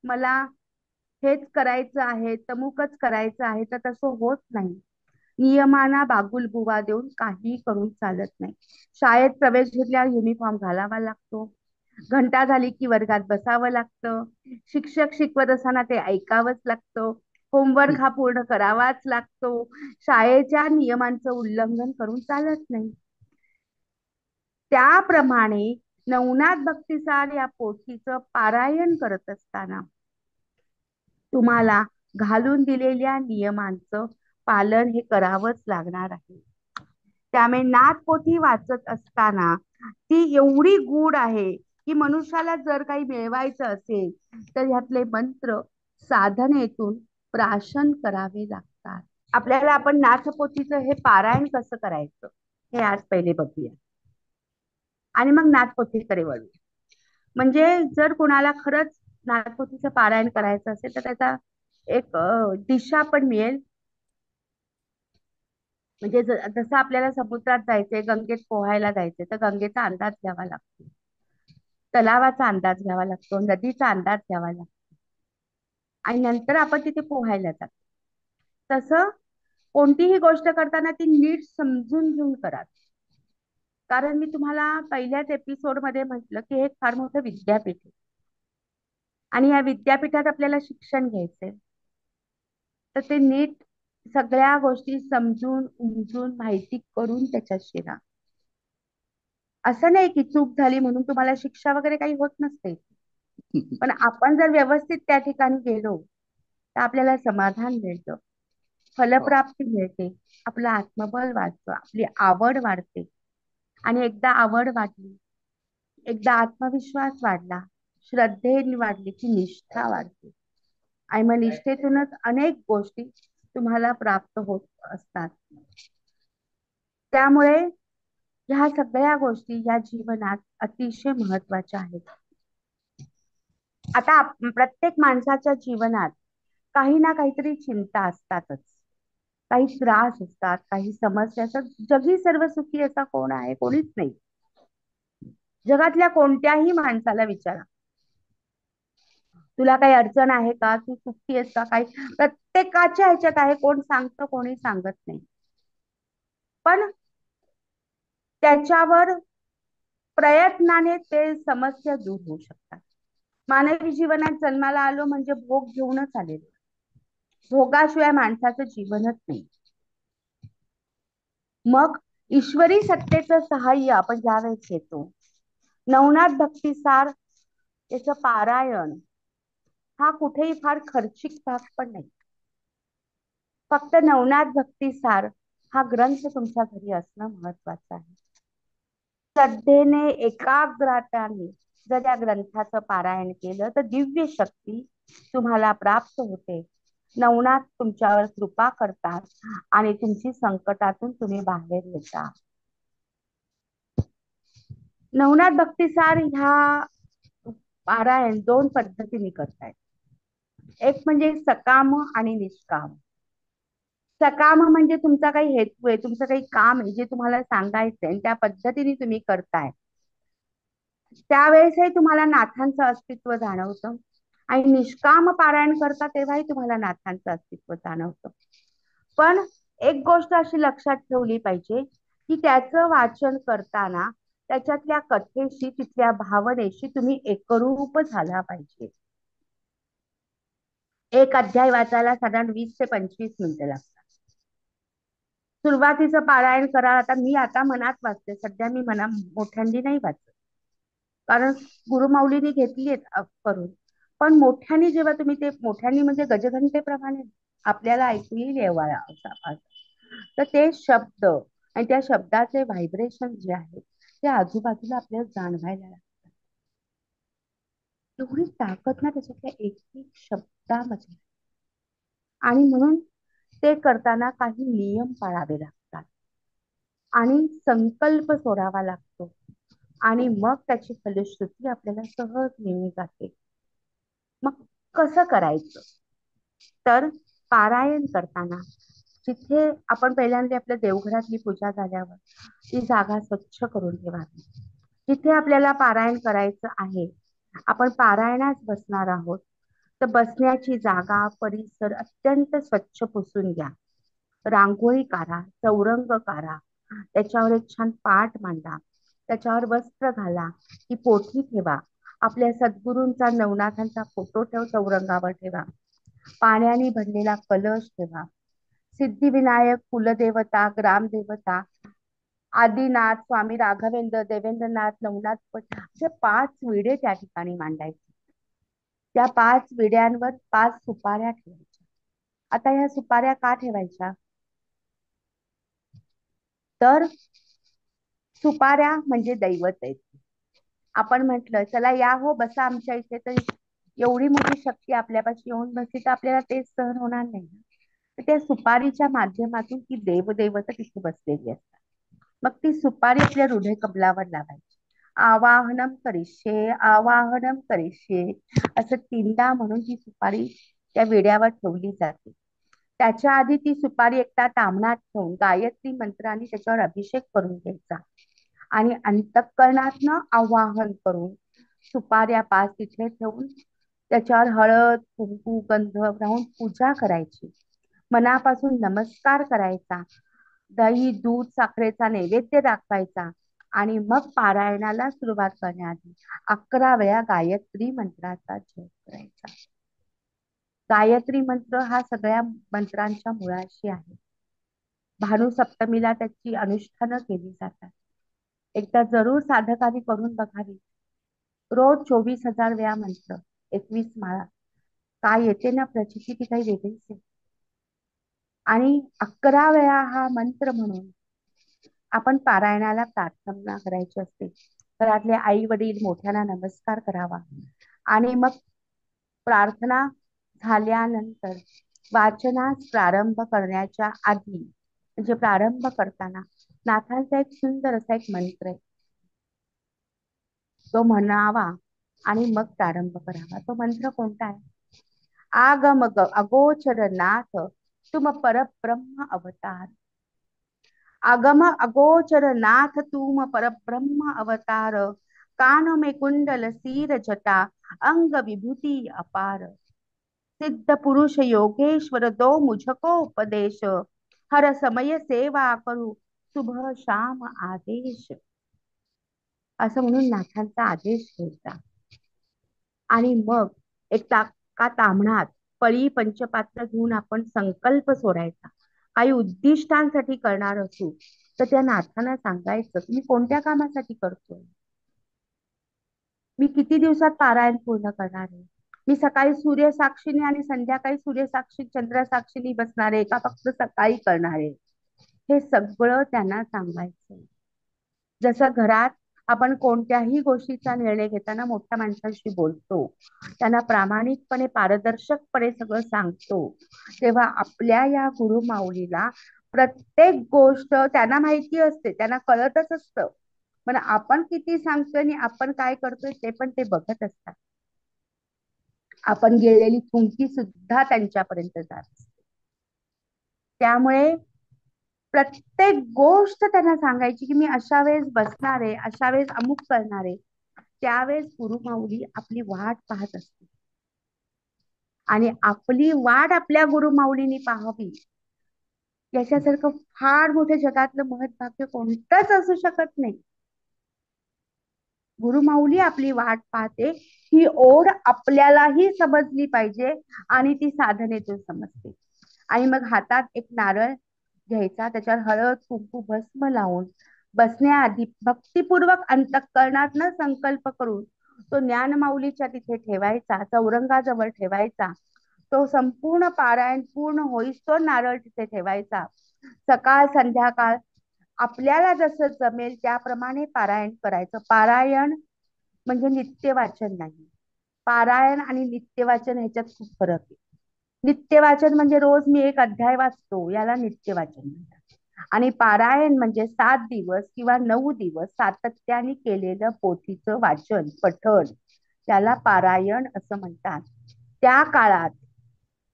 मला हेच करायचं आहे, तमुकच करायचं आहे, तर तसं होत नाही. नियमांना बागुलबुवा देऊन काही करून चालत नाही. शाळेत प्रवेश घेतल्यावर युनिफॉर्म घालावा लागतो. घंटा झाली की वर्गात बसावं लागतं. शिक्षक शिकवत असताना ते ऐकावंच लागतं. होमवर्क हा पूर्ण करावाच लागतो. शाळेच्या नियमांचं उल्लंघन करून चालत नाही. त्याप्रमाणे नवनाथ भक्तिसार या पोथीचं पारायण करत असताना तुम्हाला घालून दिलेल्या नियमांचं पालन हे करावंच लागणार आहे. त्यामुळे नाथपोथी वाचत असताना ती एवढी गूढ आहे की मनुष्याला जर काही मिळवायचं असेल तर ह्यातले मंत्र साधनेतून प्राशन करावे लागतात. आपल्याला आपण नाथपोथीचं हे पारायण कसं करायचं हे आज पहिले बघूया आणि मग नाथपोथीकडे वळू. म्हणजे जर कोणाला खरंच नाथपोथीचं पारायण करायचं असेल तर त्याचा एक दिशा पण मिळेल. म्हणजे जसं आपल्याला समुद्रात जायचंय, गंगेत पोहायला जायचंय, तर गंगेचा अंदाज घ्यावा लागतो, तलावाचा अंदाज घ्यावा लागतो, नदीचा अंदाज घ्यावा लागतो आणि नंतर आपण तिथे पोहायला जातो. तसं कोणतीही गोष्ट करताना ती नीट समजून घेऊन करा. कारण मी तुम्हाला पहिल्याच एपिसोड मध्ये म्हटलं की हे फार मोठं विद्यापीठ आहे आणि या विद्यापीठात आपल्याला शिक्षण घ्यायचंय. तर ते नीट सगळ्या गोष्टी समजून उमजून माहिती करून त्याच्यात शिरा. असं नाही की चूक झाली म्हणून तुम्हाला शिक्षा वगैरे काही होत नसते, पण आपण जर व्यवस्थित त्या ठिकाणी गेलो तर आपल्याला समाधान मिळतं, फलप्राप्ती मिळते, आपलं आत्मबल वाढतं, आपली आवड वाढते आणि एकदा आवड वाढली, एकदा आत्मविश्वास वाढला, श्रद्धे वाढली की निष्ठा वाढते आणि मग निष्ठेतूनच अनेक गोष्टी तुम्हाला प्राप्त होत असतात. त्यामुळे ह्या सगळ्या गोष्टी या जीवनात अतिशय महत्वाच्या आहेत. आता प्रत्येक माणसाच्या जीवनात काही ना काहीतरी चिंता असतातच, काही त्रास असतात, काही समस्या असतात. जगी सर्व सुखी असा कोण आहे? कोणीच नाही. जगातल्या कोणत्याही माणसाला विचारा, तुला काही अडचण आहे का, तू सुखी आहेस का? काही प्रत्येकाच्या ह्याच्यात आहे, कोण सांगतं कोणी सांगत नाही. पण त्याच्यावर प्रयत्नाने ते समस्या दूर होऊ शकतात. मानवी जीवनात जन्माला आलो म्हणजे भोग घेऊनच आलेलो, भोगाशिवाय माणसाचं जीवनच नाही. मग ईश्वरी सत्तेचं सहाय्य आपण ज्यावेळेस घेतो, नवनाथ भक्तिसार याचं पारायण हा कुठेही फार खर्चिक भाग पण नाही. फक्त नवनाथ भक्तिसार हा ग्रंथ तुमच्या घरी असणं महत्वाचं आहे. श्रद्धेने एकाग्रताने जर या ग्रंथाचं पारायण केलं तर दिव्य शक्ती तुम्हाला प्राप्त होते. नवनाथ तुमच्यावर कृपा करतात आणि तुमची संकटातून तुम्ही बाहेर येता. नवनाथ भक्तिसार ह्या पारायण दोन पद्धतीने करतायत. एक म्हणजे सकाम आणि निष्काम. सकाम म्हणजे तुमचा काही हेतू आहे, तुमचं काही काम आहे जे तुम्हाला सांगायचंय आणि त्या पद्धतीने तुम्ही करताय, त्यावेळेसही तुम्हाला नाथांचं अस्तित्व जाणवतं आणि निष्काम पारायण करता तेव्हाही तुम्हाला नाथांचं अस्तित्व जाणवतं. पण एक गोष्ट अशी लक्षात ठेवली पाहिजे की त्याचं वाचन करताना त्याच्यातल्या कथेशी, तिथल्या भावनेशी तुम्ही एकरूप झाला पाहिजे. एक अध्याय वाचायला साधारण 20 ते 25 मिनिटं लागतात. सुरुवातीचं पारायण करा. आता मनात वाचते, सध्या मी मोठ्यांदी नाही वाचत, कारण गुरुमाऊलीने घेतली आहेत करून. पण मोठ्यानी जेव्हा तुम्ही ते मोठ्यानी म्हणजे गजघंटेप्रमाणे आपल्याला ऐकू येईल एवढा, तर ते शब्द आणि त्या शब्दाचे व्हायब्रेशन जे आहे ते आजूबाजूला आपल्याला जाणवायला लागतात. एवढी ताकद ना त्याच्यातल्या एक एक शब्दामध्ये. आणि म्हणून ते करताना काही नियम पाळावे लागतात आणि संकल्प सोडावा लागतो आणि मग त्याची फलश्रुती आपल्याला सहज मिळून जाते. मग कसं करायचं? तर पारायण करताना जिथे आपण पहिल्यांदा आपल्या देवघरातली पूजा झाल्यावर ती जागा स्वच्छ करून ठेवावी. जिथे आपल्याला पारायण करायचं आहे, आपण पारायणास बसणार आहोत, तर बसण्याची जागा परिसर अत्यंत स्वच्छ पुसून घ्या. रांगोळी काढा, चौरंग काढा, त्याच्यावर एक छान पाट मांडा, त्याच्यावर वस्त्र घाला, ती पोथी ठेवा, आपल्या सद्गुरूंचा नवनाथांचा फोटो चौरंगावर ठेवा, पाण्याने भरलेला कलश ठेवा, सिद्धिविनायक, कुलदेवता, ग्रामदेवता, आदिनाथ, स्वामी राघवेंद्र, देवेंद्रनाथ, नवनाथ पट असे 5 विडे त्या ठिकाणी मांडायचे. त्या 5 विड्यांवर 5 सुपाऱ्या ठेवायच्या. आता ह्या सुपाऱ्या का ठेवायच्या? तर सुपाऱ्या म्हणजे दैवत आहेत. आपण म्हटलं चला या हो बसा आमच्या इथे, तर एवढी मोठी शक्ती आपल्यापाशी येऊन बसली तर आपल्याला तेच सहन होणार नाही. तर त्या सुपारीच्या माध्यमातून ती देवदेवता तिथे बसलेली असतात. मग ती सुपारी आपल्या हृदय कमलावर लावायची. आवाहनम करिष्ये, आवाहनम करिष्ये असं 3दा म्हणून ती सुपारी त्या विड्यावर ठेवली जाते. त्याच्या आधी ती सुपारी एकदा तामणात ठेवून गायत्री मंत्राने त्याच्यावर अभिषेक करून घ्यायचा आणि अंतःकरणातनं आवाहन करून सुपाऱ्या 5 तिथे ठेवून त्याच्यावर हळद, कुंकू, गंध लावून पूजा करायची. मनापासून नमस्कार करायचा. दही, दूध, साखरेचा नैवेद्य दाखवायचा आणि मग पारायणाला सुरुवात करण्याआधी 11 वेळा गायत्री मंत्राचा जप करायचा. गायत्री मंत्र हा सगळ्या मंत्रांच्या मुळाशी आहे. भानुसप्तमीला त्याची अनुष्ठानं केली जातात. एकदा जरूर साधकाने करून बघावी. रोज 24,000 वेळा मंत्र, 21 माळा. काय येते ना प्रचिती ती काही वेगळीच आहे. आणि 11 वेळा हा मंत्र म्हणून आपण पारायणाला प्रार्थना करायची असते. घरातले आई वडील मोठ्यांना नमस्कार करावा आणि मग प्रार्थना झाल्यानंतर वाचनास प्रारंभ करण्याच्या आधी म्हणजे प्रारंभ करताना नाथांचा एक सुंदर असा एक मंत्र आहे, तो म्हणावा आणि मग प्रारंभ करावा. तो मंत्र कोणता आहे? आगम अगोचर नाथ तुम परब्रह्म अवतार. आगम अगोचर नाथ तुम परब्रह्म अवतार. कान में कुंडल सीर जटा अंग विभूति अपार. सिद्ध पुरुष योगेश्वर दो मुझको उपदेश. हर समय सेवा करू शुभ श्याम आदेश. असं म्हणून नाथांचा आदेश घ्यायचा आणि मग का ताम्हणात पळी पंचपात्र घेऊन आपण संकल्प सोडायचा. काही उद्दिष्टांसाठी करणार असू तर त्या नाथांना सांगायचं मी कोणत्या कामासाठी करतोय, मी किती दिवसात पारायण पूर्ण करणार आहे, मी सकाळी सूर्यसाक्षीने आणि संध्याकाळी सूर्यसाक्षी चंद्रसाक्षीने बसणार आहे का फक्त सकाळी करणार आहे, हे सगळं त्यांना सांगायचं. जसं घरात आपण कोणत्याही गोष्टीचा निर्णय घेताना मोठ्या माणसांशी बोलतो, त्यांना प्रामाणिकपणे पारदर्शकपणे सगळं सांगतो, तेव्हा आपल्या या गुरुमाऊलीला प्रत्येक गोष्ट त्यांना माहिती असते, त्यांना कळतच असतं. पण आपण किती सांगतोय आणि आपण काय करतोय ते पण ते बघत असतात. आपण गेलेली थुंकी सुद्धा त्यांच्यापर्यंत जात असते. त्यामुळे प्रत्येक गोष्ट त्यांना सांगायची की मी अशा वेळेस बसणार आहे, अशा वेळेस अमुक करणार आहे. त्यावेळेस गुरुमाऊली आपली वाट पाहत असते आणि आपली वाट आपल्या गुरुमाऊलीने पाहावी याच्यासारखं फार मोठं जगातलं महत्भाग्य कोणतंच असू शकत नाही. गुरुमाऊली आपली वाट पाहते, ही ओढ आपल्यालाही समजली पाहिजे आणि ती साधनेतून समजते. आणि मग हातात एक नारळ घ्यायचा, त्याच्यावर हळद कुंकू भस्म लावून बसण्याआधी भक्तिपूर्वक अंतःकरणातनं संकल्प करून तो ज्ञानमाऊलीच्या तिथे ठेवायचा, चौरंगाजवळ ठेवायचा. तो संपूर्ण पारायण पूर्ण होईस तो नारळ तिथे ठेवायचा. सकाळ संध्याकाळ आपल्याला जसं जमेल त्याप्रमाणे पारायण करायचं. पारायण म्हणजे नित्य वाचन नाही. पारायण आणि नित्य वाचन ह्याच्यात खूप फरक आहे. नित्य वाचन म्हणजे रोज मी एक अध्याय वाचतो, याला नित्य वाचन म्हणतात. आणि पारायण म्हणजे 7 दिवस किंवा 9 दिवस सातत्याने केलेलं पोथीचं वाचन पठण, त्याला पारायण असं म्हणतात. त्या काळात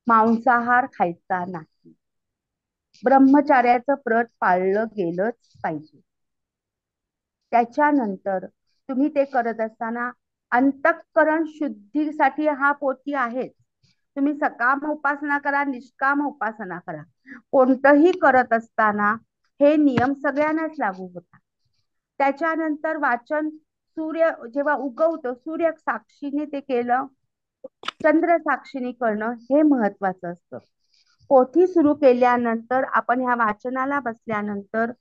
मांसाहार खायचा नाही, ब्रह्मचार्याचं व्रत पाळलं गेलंच पाहिजे. त्याच्यानंतर तुम्ही ते करत असताना अंतःकरण शुद्धीसाठी हा पोथी आहेच, तुम्ही सकाम उपासना करा, निष्काम उपासना करा, कोणतंही करत असताना हे नियम सगळ्यांनाच लागू होतात. त्याच्यानंतर वाचन, सूर्य जेव्हा उगवतो सूर्य साक्षीने ते केलं, चंद्र साक्षीने करणं हे महत्वाचं असतं. पोथी सुरू केल्यानंतर आपण ह्या वाचनाला बसल्यानंतर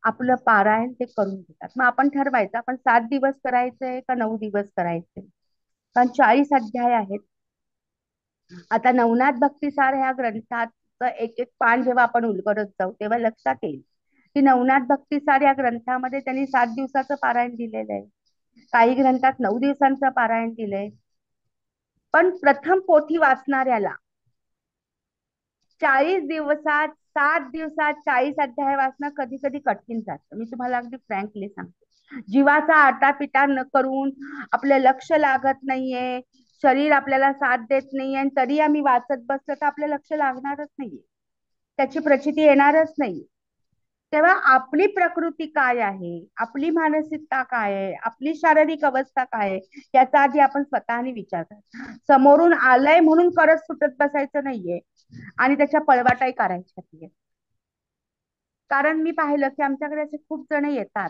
आपलं पारायण ते करून घेतात. मग आपण ठरवायचं आपण 7 दिवस करायचंय का 9 दिवस करायचंय, कारण 40 अध्याय आहेत. आता नवनाथ भक्तिसार ह्या ग्रंथाचं एक एक पान जेव्हा आपण उलगडत जाऊ तेव्हा लक्षात येईल की नवनाथ भक्तिसार या ग्रंथामध्ये त्यांनी 7 दिवसाचं पारायण दिलेलं आहे. काही ग्रंथात 9 दिवसांचं पारायण दिलंय. पण प्रथम पोथी वाचणाऱ्याला 40 दिवसात 7 दिवसात 40 अध्याय वाचणं कधी कधी कठीण जातं. मी तुम्हाला अगदी फ्रँकली सांगते. जीवाचा आटापिटा न करून, आपलं लक्ष लागत नाहीये, शरीर आपल्याला साथ देत नाहीये आणि तरी आम्ही वाचत बसलो तर आपलं लक्ष लागणारच नाहीये, त्याची प्रचिती येणारच नाही. तेव्हा आपली प्रकृती काय आहे, आपली मानसिकता काय आहे, आपली शारीरिक अवस्था काय आहे, याचा आधी आपण स्वतःने विचार करा. समोरून आलंय म्हणून करत सुटत बसायचं नाहीये आणि त्याच्या पळवाटाही करायच्या नाहीये. कारण मी पाहिलं की आमच्याकडे असे खूप जण येतात,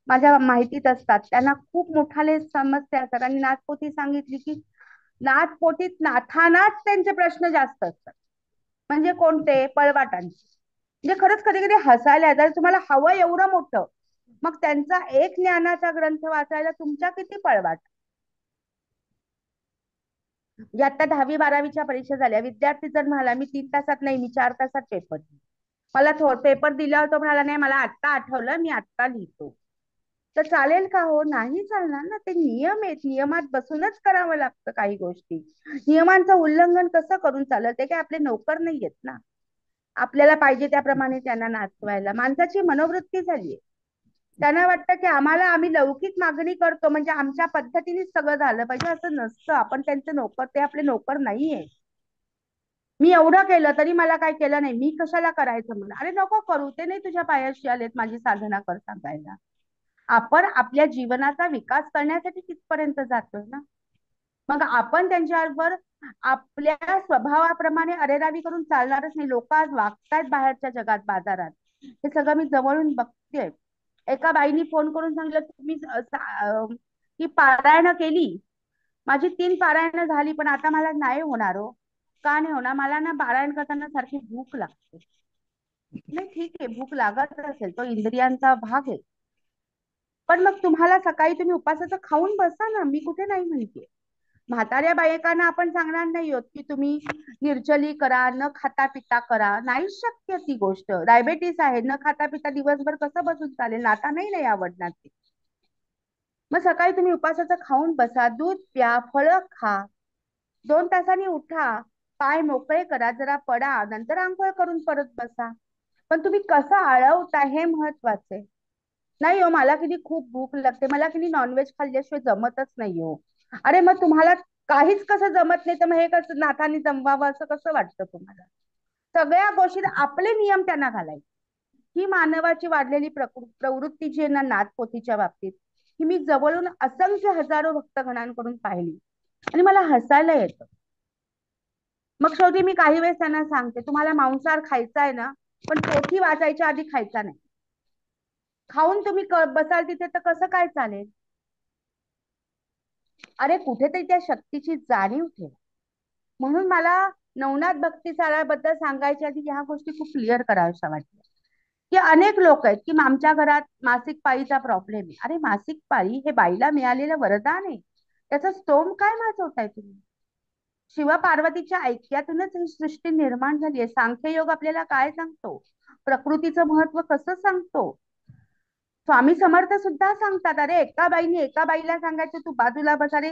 माझ्या माहितीत असतात, त्यांना खूप मोठाले समस्या असतात आणि नाथपोथी सांगितली की नाथपोथीत नाथानाच त्यांचे प्रश्न जास्त असतात. म्हणजे कोणते? पळवाटांचे. म्हणजे खरंच कधी कधी हसायला येतात. तुम्हाला हवं एवढं मोठं, मग त्यांचा एक ज्ञानाचा ग्रंथ वाचायला तुमच्या किती पळवाट. म्हणजे आता 10वी 12वीच्या परीक्षा झाल्या, विद्यार्थी जर म्हणाला मी 3 तासात नाही, मी 4 तासात पेपर दिला, मला पेपर दिल्यावर तो म्हणाला नाही मला आत्ता आठवलं मी आत्ता लिहितो, तर चालेल का? हो, नाही चालणार ना. ते नियम आहेत, नियमात बसूनच करावं लागतं काही गोष्टी. नियमांचं उल्लंघन कसं करून चालत? ते काय आपले नोकर नाहीयेत ना, आपल्याला पाहिजे त्याप्रमाणे त्यांना नाचवायला. माणसाची मनोवृत्ती झालीये, त्यांना वाटतं की आम्हाला आम्ही लौकिक मागणी करतो म्हणजे आमच्या पद्धतीनेच सगळं झालं पाहिजे. असं नसतं. आपण त्यांचे नोकर, ते आपले नोकर नाहीये. मी एवढं केलं तरी मला काय केलं नाही, मी कशाला करायचं म्हणून. अरे नको करू, ते नाही तुझ्या पायाशी आलेत माझी साधना कर सांगायला. आपण आपल्या जीवनाचा विकास करण्यासाठी तिथपर्यंत जातोय ना. मग आपण त्यांच्याबरोबर आपल्या स्वभावाप्रमाणे अरेरावी करून चालणारच नाही. लोक आज वागतायत बाहेरच्या जगात, बाजारात, हे सगळं मी जवळून बघतेय. एका बाईनी फोन करून सांगितलं तुम्ही की पारायण केली, माझी 3 पारायण झाली पण आता मला नाही होणार हो. का नाही होणार? मला ना पारायण करताना सारखी भूक लागते. नाही ठीक आहे, भूक लागत असेल तो इंद्रियांचा भाग आहे, पण मग तुम्हाला सकाळी तुम्ही उपासाचं खाऊन बसा ना, मी कुठे नाही म्हणते. म्हाताऱ्या बायकांना आपण सांगणार नाही होत की तुम्ही निर्जली करा, न खाता पिता करा, नाही शक्य ती गोष्ट. डायबेटीस आहे, न खाता पिता दिवसभर कसं बसून चालेल? नाता नाही आवडणार ते. मग सकाळी तुम्ही उपासाचं खाऊन बसा, दूध प्या, फळं खा, 2 तासांनी उठा, पाय मोकळे करा, जरा पडा, नंतर आंघोळ करून परत बसा. पण तुम्ही कसं आळवता हे महत्वाचं आहे. नाही हो, मला किती खूप भूक लागते, मला किती नॉनव्हेज खाल्ल्याशिवाय जमतच नाही हो. अरे मग तुम्हाला काहीच कसं जमत नाही तर मग हे कसं नाथाने जमवावं असं कसं वाटतं तुम्हाला? सगळ्या गोष्टीत आपले नियम त्यांना घालायचे. ही मानवाची वाढलेली प्रवृत्ती जी आहे ना नाथपोथीच्या बाबतीत, ही मी जवळून असंख्य हजारो भक्तगणांकडून पाहिली आणि मला हसायला येतं. मग शेवटी मी काही वेळेस त्यांना सांगते तुम्हाला मांसाहार खायचा आहे ना, पण पोथी वाचायच्या आधी खायचा नाही. खाऊन तुम्ही बसाल तिथे तर कसं काय चालेल? अरे कुठेतरी त्या शक्तीची जाणीव ठेवा. म्हणून मला नवनाथ भक्तिसाराबद्दल सांगायच्या आधी ह्या गोष्टी खूप क्लिअर कराव्याशा वाटल्या. की अनेक लोक आहेत की आमच्या घरात मासिक पाळीचा प्रॉब्लेम आहे. अरे मासिक पाळी हे बाईला मिळालेलं वरदान आहे, त्याचा स्तोम काय वाचवताय तुम्ही? शिव पार्वतीच्या ऐक्यातूनच ही सृष्टी निर्माण झाली आहे. सांख्ययोग आपल्याला काय सांगतो? प्रकृतीचं महत्व कसं सांगतो? स्वामी समर्थ सुद्धा सांगतात. अरे एका बाईने एका बाईला सांगायचं तू बाजूला बस. अरे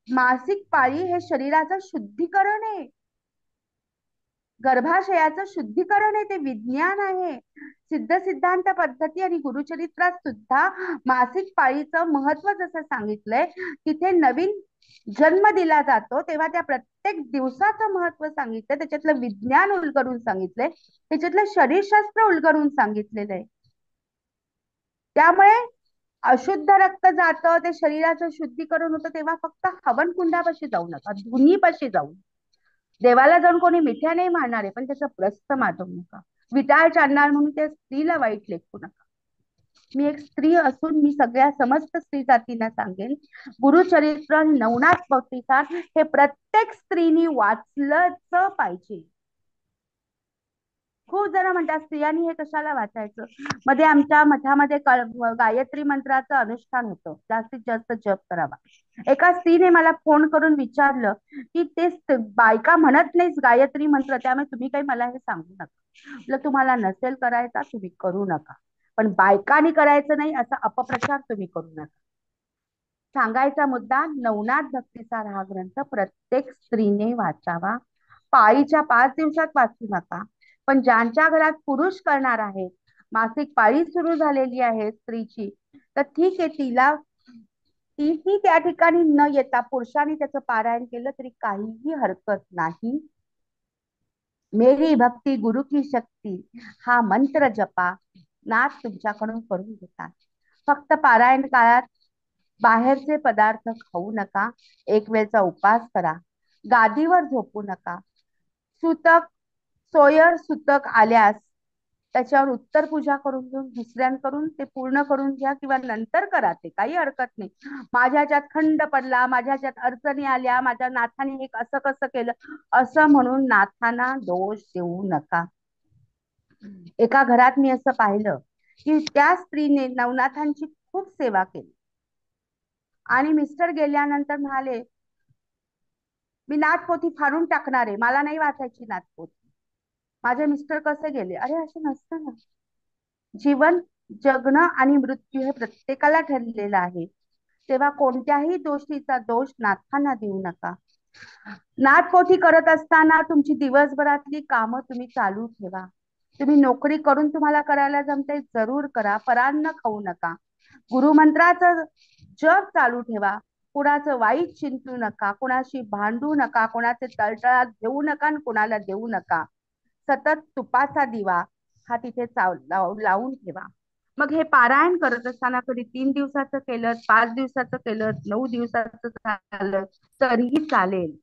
मासिक पाळी हे शरीराचं शुद्धीकरण आहे, गर्भाशयाचं शुद्धीकरण आहे, ते विज्ञान आहे. सिद्ध सिद्धांत पद्धती आणि गुरुचरित्रात सुद्धा मासिक पाळीचं महत्व जसं सांगितलंय, तिथे नवीन जन्म दिला जातो तेव्हा त्या प्रत्येक दिवसाचं महत्व सांगितलंय, त्याच्यातलं विज्ञान उलगडून सांगितलंय, त्याच्यातलं शरीरशास्त्र उलगडून सांगितलेलं आहे. त्यामुळे अशुद्ध रक्त जातं, ते शरीराचं शुद्धीकरण होतं, तेव्हा फक्त हवन कुंडापाशी जाऊ नका, धुनीपाशी जाऊ. देवाला जाऊन कोणी मिठ्या नाही मारणार आहे, पण त्याचं प्रस्थ माजवू नका. विटाळ चालणार म्हणून त्या स्त्रीला वाईट लेखू नका. मी एक स्त्री असून मी सगळ्या समस्त स्त्री जातींना सांगेन, गुरुचरित्र नवनाथ भक्तिसार हे प्रत्येक स्त्रीनी वाचलंच पाहिजे. खूप जण म्हणतात स्त्रियांनी हे कशाला वाचायचं. मध्ये आमच्या मठामध्ये गायत्री मंत्राचं अनुष्ठान होतं, जास्तीत जास्त जप करावा. एका स्त्रीने मला फोन करून विचारलं की ते बायका म्हणत नाहीस गायत्री मंत्र, त्यामुळे तुम्ही काही मला हे सांगू नका. म्हटलं तुम्हाला नसेल करायचा तुम्ही करू नका, पण बायकांनी करायचं नाही असा अपप्रचार तुम्ही करू नका. सांगायचा मुद्दा, नवनाथ भक्तिसार हा ग्रंथ प्रत्येक स्त्रीने वाचावा. पाळीच्या 5 दिवसात वाचू नका, पण ज्यांच्या घरात पुरुष करणार आहेत, मासिक पाळी सुरू झालेली आहे स्त्रीची, तर ठीक आहे, तीही त्या ठिकाणी न येता पुरुषांनी त्याचं पारायण केलं तरी काहीही हरकत नाही. मेरी भक्ती गुरु की शक्ती हा मंत्र जपा, नाथ तुमच्याकडून करून घेतात. फक्त पारायण काळात बाहेरचे पदार्थ खाऊ नका, एक वेळचा उपवास करा, गादीवर झोपू नका. सुतक सोयर सुतक आल्यास त्याच्यावर उत्तर पूजा करून घेऊन दुसऱ्यांकडून ते पूर्ण करून घ्या, किंवा नंतर करा, ते काही हरकत नाही. माझ्या ह्याच्यात खंड पडला, माझ्या ह्याच्यात अडचणी आल्या, माझ्या नाथाने एक असं कसं केलं असं म्हणून नाथांना दोष देऊ नका. एका घरात मी असं पाहिलं की त्या स्त्रीने नवनाथांची खूप सेवा केली आणि मिस्टर गेल्यानंतर म्हणाले मी नाथपोथी फाडून टाकणार आहे, मला नाही वाचायची नाथपोथी. माझे मिस्टर कसे गेले, अरे असं नसतं ना. जीवन जगणं आणि मृत्यू हे प्रत्येकाला ठरलेलं आहे, तेव्हा कोणत्याही गोष्टीचा दोष नाथांना देऊ नका. नाथपोथी करत असताना तुमची दिवसभरातली कामं तुम्ही चालू ठेवा. तुम्ही नोकरी करून तुम्हाला करायला जमते जरूर करा, परान्न खाऊ नका. गुरुमंत्राचं जप चालू ठेवा. कुणाचं वाईट चिंतू नका, कुणाशी भांडू नका, कुणाचे तळतळात घेऊ नका आणि कुणाला देऊ नका. सतत तुपाचा दिवा हा तिथे लावून ठेवा. मग हे पारायण करत असताना कधी 3 दिवसाचं केलं, 5 दिवसाचं केलं, 9 दिवसाचं झालं तरीही चालेल,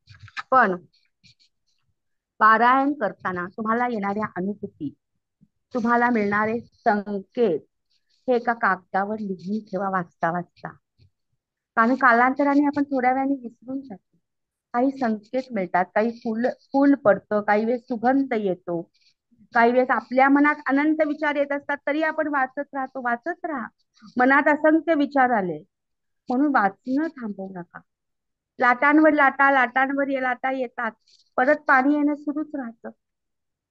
पण पारायण करताना तुम्हाला येणाऱ्या अनुभूती, तुम्हाला मिळणारे संकेत हे एका कागदावर लिहून ठेवा वाचता वाचता. कारण कालांतराने आपण थोड्या वेळाने विसरून जातो. काही संकेत मिळतात, काही फुल पडतं, काही वेळेस सुगंध येतो, काही वेळेस आपल्या मनात अनंत विचार येत असतात, तरी आपण वाचत राहतो. वाचत राहा. मनात असंख्य विचार आले म्हणून वाचणं थांबवू नका. लाटांवर लाटा, लाटांवर लाटा येतात, परत पाणी येणं सुरूच राहतं.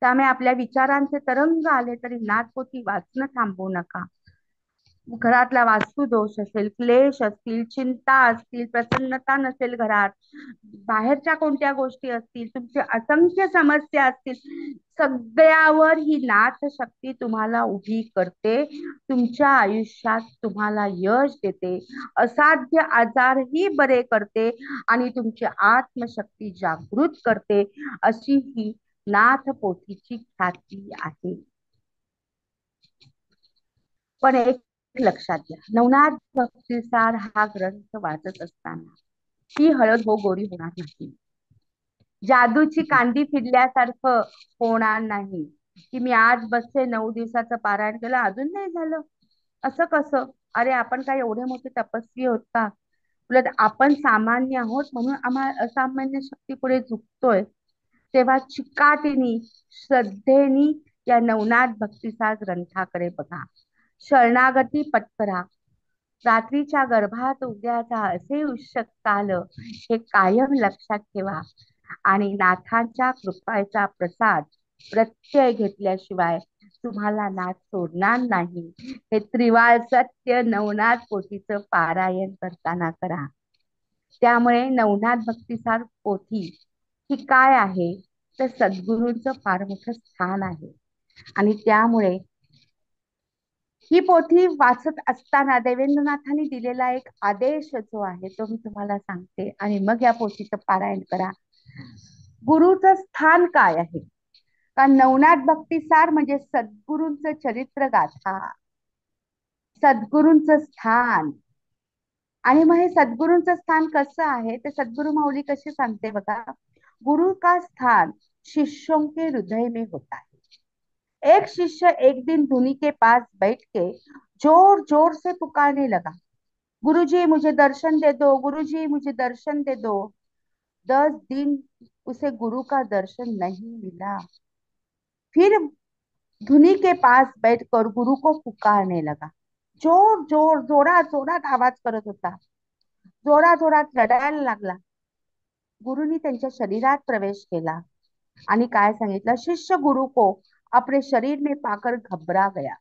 त्यामुळे आपल्या विचारांचे तरंग आले तरी नाथपोथी वाचणं थांबवू नका. घरातला वास्तुदोष असेल, क्लेश असतील, चिंता असतील, प्रसन्नता नसेल घरात, बाहेरच्या कोणत्या गोष्टी असतील, तुमचे असंख्य समस्या असतील, सगळ्यावर ही नाथ शक्ती तुम्हाला उभी करते, तुमच्या आयुष्यात तुम्हाला यश देते, असाध्य आजारही बरे करते आणि तुमची आत्मशक्ती जागृत करते, अशी ही नाथ पोथीची ख्याती आहे. पण एक लक्षात घ्या, नवनाथ भक्तिसार हा ग्रंथ वाचत असताना ही हळद हो गोरी होणार नाही, जादूची कांदी फिरल्यासारखं होणार नाही की मी आज बसते 9 दिवसाचं पारायण केलं अजून नाही झालं, असं कसं. अरे आपण काय एवढे मोठे तपस्वी होत का? उलट आपण सामान्य आहोत म्हणून आम्हाला असामान्य शक्ती पुढे झुकतोय. तेव्हा चिकाटीनी श्रद्धेनी या नवनाथ भक्तिसार ग्रंथाकडे बघा, शरणागती पत्करा. रात्रीच्या गर्भात उद्याचा असे उष्यक काल हे कायम लक्षात ठेवा आणि नाथांच्या कृपेचा प्रसाद प्रत्यय घेतल्याशिवाय तुम्हाला नाथ सोडणार नाही. हे त्रिवाळ सत्य नवनाथ पोथीचं पारायण करताना करा. त्यामुळे नवनाथ भक्तिसार पोथी ही काय आहे तर सद्गुरूंचं फार मोठं स्थान आहे. आणि त्यामुळे ही पोथी वाचत असताना देवेंद्रनाथांनी दिलेला एक आदेश जो आहे तो मी तुम्हाला सांगते आणि मग या पोथीचं पारायण करा. गुरुचं स्थान काय आहे? कारण नवनाथ भक्तिसार म्हणजे सद्गुरूंचं चरित्र गाथा. सद्गुरूंचं स्थान. आणि मग हे सद्गुरूंचं स्थान कसं आहे ते सद्गुरु माऊली कशी सांगते बघा. गुरु का स्थान शिष्यों के हृदय में होता है. एक शिष्य एक दिन धुनी के पास बैठ के जोर जोर से पुकारने लगा, गुरुजी मुझे दर्शन दे दो, गुरुजी मुझे दर्शन दे दो. 10 दिन उसे गुरु का दर्शन नहीं मिला. फिर धुनी के पास बैठकर गुरु को पुकारने लगा. जोर जोर जोरात जोरात आवाज करत होता. जोरात जोरात रडायला लागला. गुरुनी त्यांच्या शरीरात प्रवेश केला आणि काय सांगितलं, शिष्य गुरु को अपने शरीर में पाकर घबरा गया.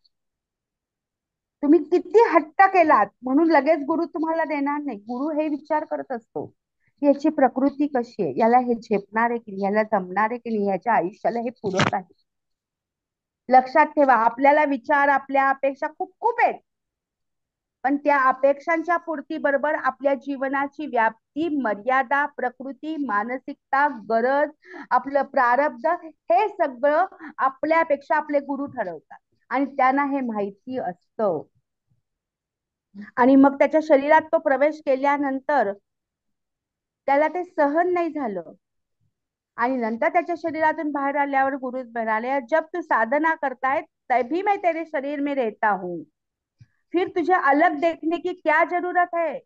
तुम्ही किती हट्ट केलात म्हणून लगेच गुरु तुम्हाला देणार नाही. गुरु हे विचार करत असतो की याची प्रकृती कशी आहे, याला हे झेपणार आहे की नाही, याला जमणार आहे की नाही, याच्या आयुष्याला हे पूरक आहे. लक्षात ठेवा, आपल्याला विचार आपल्या अपेक्षा खूप खूप आहेत, पण त्या अपेक्षांच्या पूर्ती बरोबर आपल्या जीवनाची व्याप्ती, मर्यादा, प्रकृती, मानसिकता, गरज, आपलं प्रारब्ध हे सगळं आपल्यापेक्षा आपले गुरु ठरवतात आणि त्यांना हे माहिती असतं. आणि मग त्याच्या शरीरात तो प्रवेश केल्यानंतर त्याला ते सहन नाही झालं आणि नंतर त्याच्या शरीरातून बाहेर आल्यावर गुरुच म्हणाले, जब तू साधना करता है तभी मैं तेरे शरीर में रहता हूँ, फिर तुझे अलग देखने की क्या जरूरत है.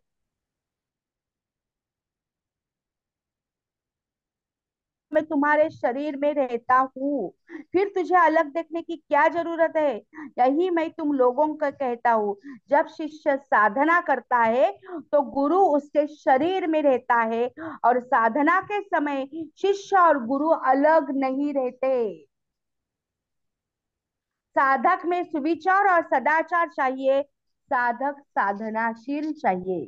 मैं तुम्हारे शरीर में रहता हूँ, फिर तुझे अलग देखने की क्या जरूरत है. यही मैं तुम लोगों को कहता हूँ, जब शिष्य साधना करता है तो गुरु उसके शरीर में रहता है और साधना के समय शिष्य और गुरु अलग नहीं रहते. साधक में सुविचार और सदाचार चाहिए, साधक साधनाशील चाहिए.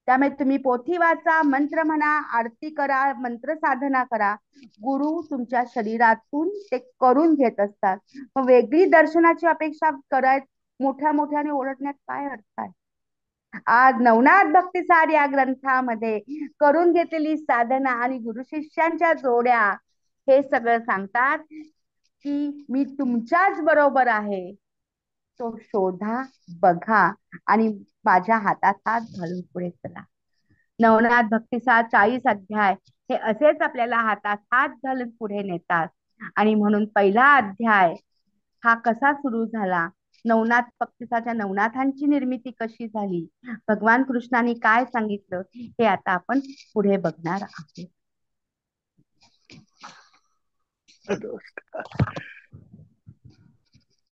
त्यामुळे तुम्ही पोथी वाचा, मंत्र म्हणा, आरती करा, मंत्र साधना करा, गुरु तुमच्या शरीरातून ते करून घेत असतात. मग वेगळी दर्शनाची अपेक्षा करायत मोठ्या मोठ्याने ओरडण्यात काय अर्थ आहे. आज नवनाथ भक्तिसार या ग्रंथामध्ये करून घेतलेली साधना आणि गुरु शिष्यांच्या जोड्या हे सगळं सांगतात की मी तुमच्याच बरोबर आहे, तो शोधा, बघा आणि माझ्या हातात हात घालून पुढे चला. नवनाथ भक्तिसार 40 अध्याय हे असेच आपल्याला हातात हात घालून पुढे नेतात. आणि म्हणून पहिला अध्याय हा कसा सुरू झाला, नवनाथ भक्तिसाच्या नवनाथांची निर्मिती कशी झाली, भगवान कृष्णाने काय सांगितलं, हे आता आपण पुढे बघणार आहोत.